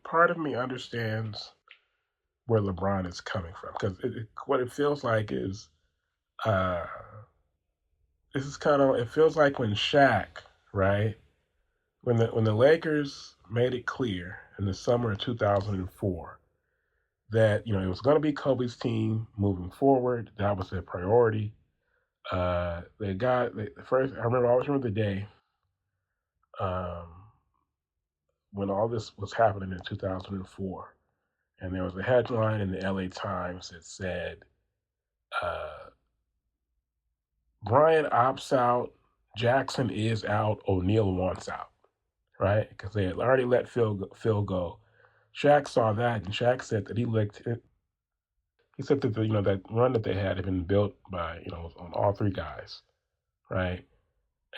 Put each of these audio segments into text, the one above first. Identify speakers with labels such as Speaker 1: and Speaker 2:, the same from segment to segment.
Speaker 1: part of me understands where LeBron is coming from because what it feels like is uh, this is kind of it feels like when Shaq, right, when the Lakers made it clear in the summer of 2004 that it was going to be Kobe's team moving forward. That was their priority. They got the first. I always remember the day um, when all this was happening in 2004, and there was a headline in the LA Times that said, uh, "Bryant opts out, Jackson is out, O'Neal wants out." Right? Because they had already let Phil go. Shaq saw that, and Shaq said that he licked it. He said that that run that they had been built by on all three guys, right?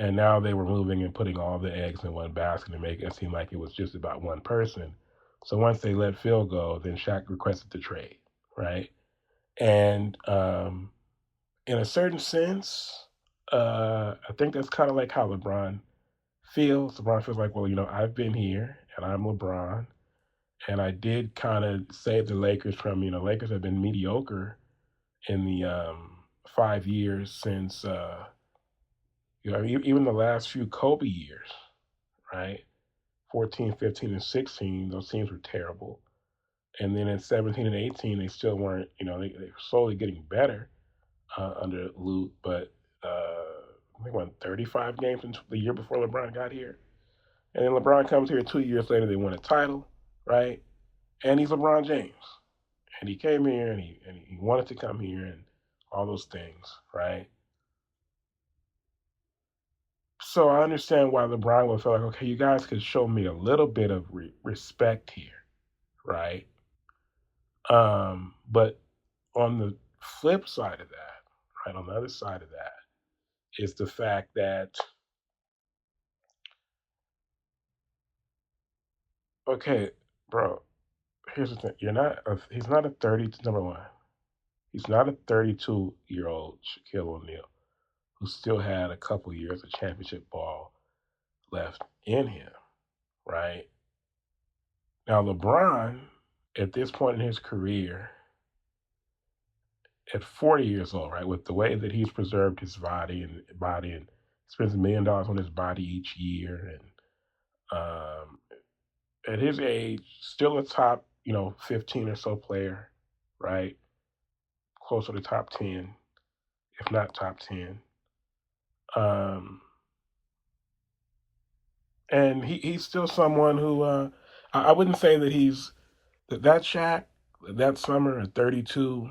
Speaker 1: And now they were moving and putting all the eggs in one basket and making it seem like it was just about one person. So once they let Phil go, then Shaq requested the trade, right? And in a certain sense, I think that's kind of like how LeBron feels. LeBron feels like, well, I've been here and I'm LeBron, and I did kind of save the Lakers from, Lakers have been mediocre in the 5 years since, even the last few Kobe years, right? 14, 15, and 16, those teams were terrible. And then in 17 and 18, they still weren't, they were slowly getting better under Luke, but they won 35 games in the year before LeBron got here. And then LeBron comes here 2 years later, they won a title, right? And he's LeBron James. And he came here and he wanted to come here and all those things, right? So I understand why LeBron would feel like, okay, you guys could show me a little bit of respect here, right? But on the flip side of that, right, on the other side of that, is the fact that, okay, bro, here's the thing. He's not a 30, number one, he's not a 32-year-old Shaquille O'Neal who still had a couple years of championship ball left in him, right? Now, LeBron, at this point in his career, at 40 years old, right, with the way that he's preserved his body and spends $1 million on his body each year, and at his age, still a top, 15 or so player, right, closer to top 10, if not top 10. Um, and he's still someone who I wouldn't say that he's that Shaq that summer at 32.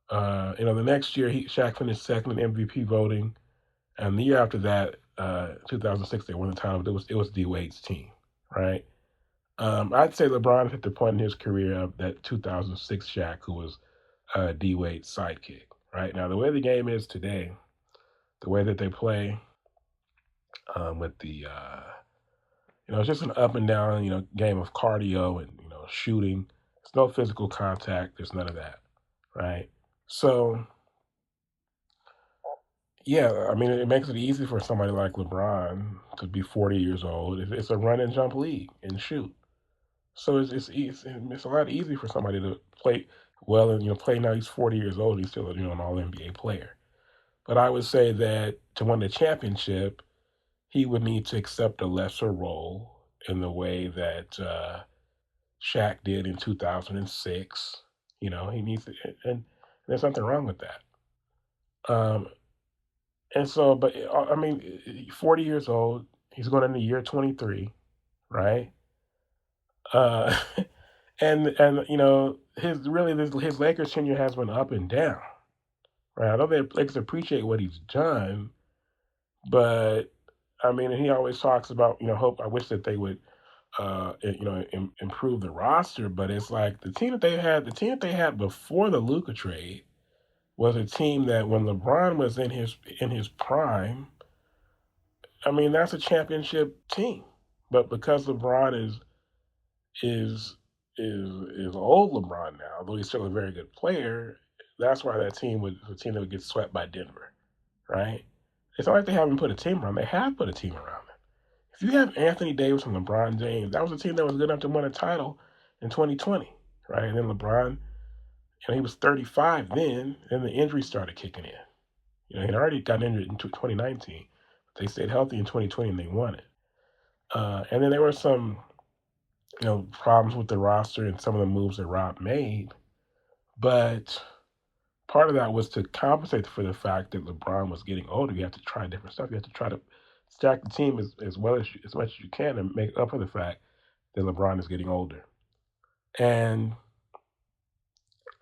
Speaker 1: The next year Shaq finished second in MVP voting, and the year after that, 2006, they won the title. But it was D Wade's team, right? I'd say LeBron hit the point in his career of that 2006 Shaq, who was D Wade's sidekick, right? Now the way the game is today, the way that they play with the it's just an up and down game of cardio and shooting. There's no physical contact. There's none of that, right? So yeah, I mean, it makes it easy for somebody like LeBron to be 40 years old. It's a run and jump league and shoot. So it's a lot easier for somebody to play well and play now. He's 40 years old. He's still an All NBA player. But I would say that to win the championship, he would need to accept a lesser role in the way that Shaq did in 2006. He needs to, and there's nothing wrong with that. Um, And so, but I mean, 40 years old, he's going into year 23, right? Uh, and his Lakers tenure has been up and down, right? I know the Lakers appreciate what he's done, but I mean, he always talks about hope. I wish that they would improve the roster, but it's like the team that they had before the Luka trade was a team that when LeBron was in his prime. I mean, that's a championship team. But because LeBron is is old LeBron now, although he's still a very good player, that's why that team would the team that would get swept by Denver, right? It's not like they haven't put a team around. They have put a team around them. If you have Anthony Davis and LeBron James, that was a team that was good enough to win a title in 2020, right? And then LeBron, he was 35 then, and the injuries started kicking in. He'd already got injured in 2019, but they stayed healthy in 2020 and they won it. And then there were some, problems with the roster and some of the moves that Rob made, but part of that was to compensate for the fact that LeBron was getting older. You have to try different stuff. You have to try to stack the team as well as much as you can and make up for the fact that LeBron is getting older. And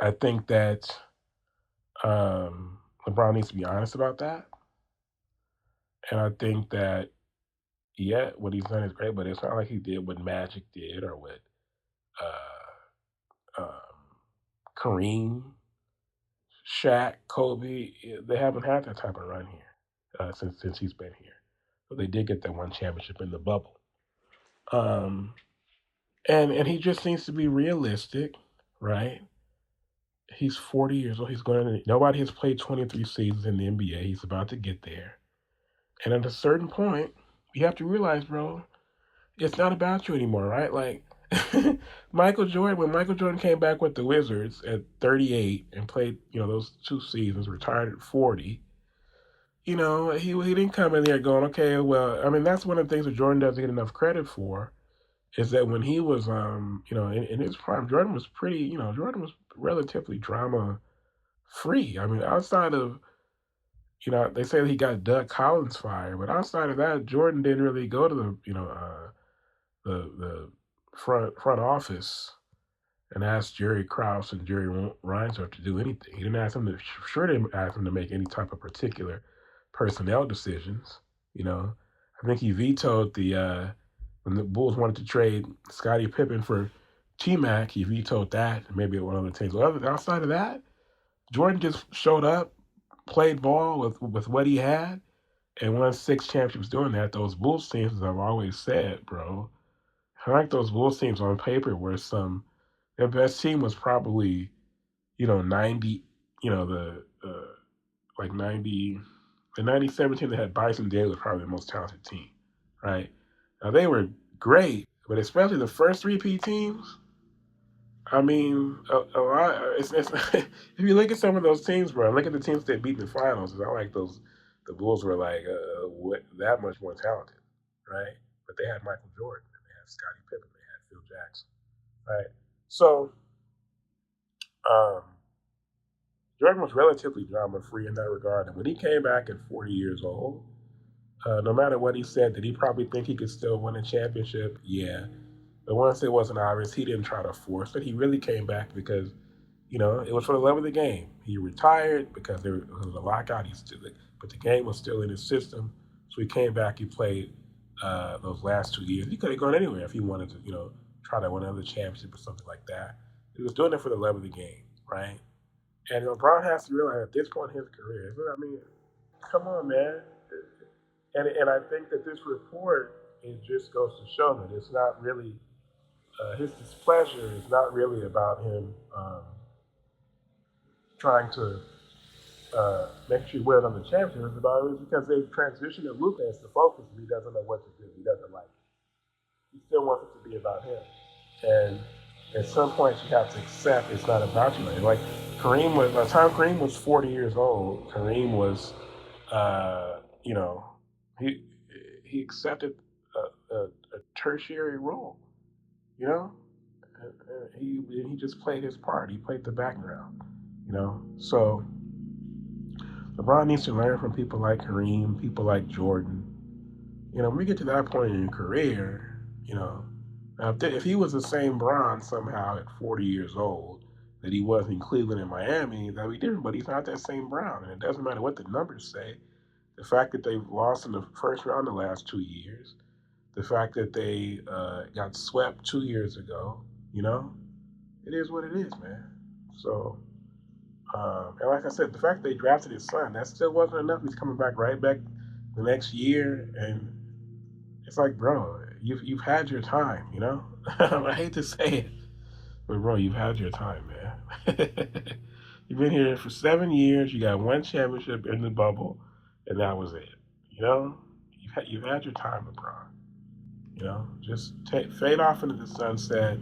Speaker 1: I think that LeBron needs to be honest about that. And I think that, yeah, what he's done is great, but it's not like he did what Magic did or what uh, Kareem, Shaq, Kobe. They haven't had that type of run here since he's been here. But they did get that one championship in the bubble. And he just needs to be realistic, right? He's 40 years old. Nobody has played 23 seasons in the NBA. He's about to get there. And at a certain point, you have to realize, bro, it's not about you anymore, right? Like when Michael Jordan came back with the Wizards at 38 and played, those 2 seasons, retired at 40, he didn't come in there going, okay, well, I mean, that's one of the things that Jordan doesn't get enough credit for is that when he was, in his prime, Jordan was relatively drama free. I mean, outside of, they say that he got Doug Collins fired, but outside of that, Jordan didn't really go to the front office and ask Jerry Krause and Jerry Reinsdorf to do anything. He didn't ask them didn't ask them to make any type of particular personnel decisions. I think he vetoed when the Bulls wanted to trade Scottie Pippen for T-Mac, he vetoed that, maybe one other team. Outside of that, Jordan just showed up, played ball with what he had, and won 6 championships doing that. Those Bulls teams, as I've always said, bro, I like those Bulls teams on paper where their best team was probably, 90, like 90, the 97 team that had Bison Davis was probably the most talented team, right? Now they were great, but especially the first 3P teams, I mean, a lot. If you look at some of those teams, bro, look at the teams that beat in the finals. It's not like the Bulls were like that much more talented, right? But they had Michael Jordan, and they had Scottie Pippen, they had Phil Jackson, right? So um, Jordan was relatively drama free in that regard, and when he came back at 40 years old, no matter what he said, did he probably think he could still win a championship? Yeah. But once it wasn't obvious, he didn't try to force it. He really came back because, it was for the love of the game. He retired because there was a lockout. But the game was still in his system. So he came back. He played those last 2 years. He could have gone anywhere if he wanted to, try to win another championship or something like that. He was doing it for the love of the game, right? And LeBron has to realize at this point in his career, I mean, come on, man. And I think that this report it just goes to show that it's not really his displeasure is not really about him trying to make sure he wins on the championship. It's about it because they've transitioned to Luka as the focus, and he doesn't know what to do. He doesn't like it. He still wants it to be about him. And at some point, you have to accept it's not about you. Like by the time Kareem was 40 years old, Kareem was, you know, he he accepted a tertiary role. You know, he just played his part. He played the background. So LeBron needs to learn from people like Kareem, people like Jordan. When we get to that point in your career, now if he was the same Bron somehow at 40 years old that he was in Cleveland and Miami, that'd be different. But he's not that same Brown, and it doesn't matter what the numbers say. The fact that they've lost in the first round the last 2 years, the fact that they got swept 2 years ago, it is what it is, man. So, and like I said, the fact that they drafted his son, that still wasn't enough. He's coming back the next year, and it's like, bro, you've had your time, I hate to say it, but bro, you've had your time, man. You've been here for 7 years. You got one championship in the bubble, and that was it. You've had your time, LeBron. Just fade off into the sunset.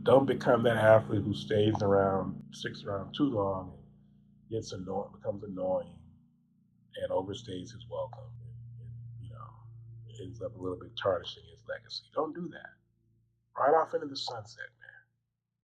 Speaker 1: Don't become that athlete who stays around, sticks around too long, and gets annoying, becomes annoying, and overstays his welcome, and ends up a little bit tarnishing his legacy. Don't do that. Right off into the sunset,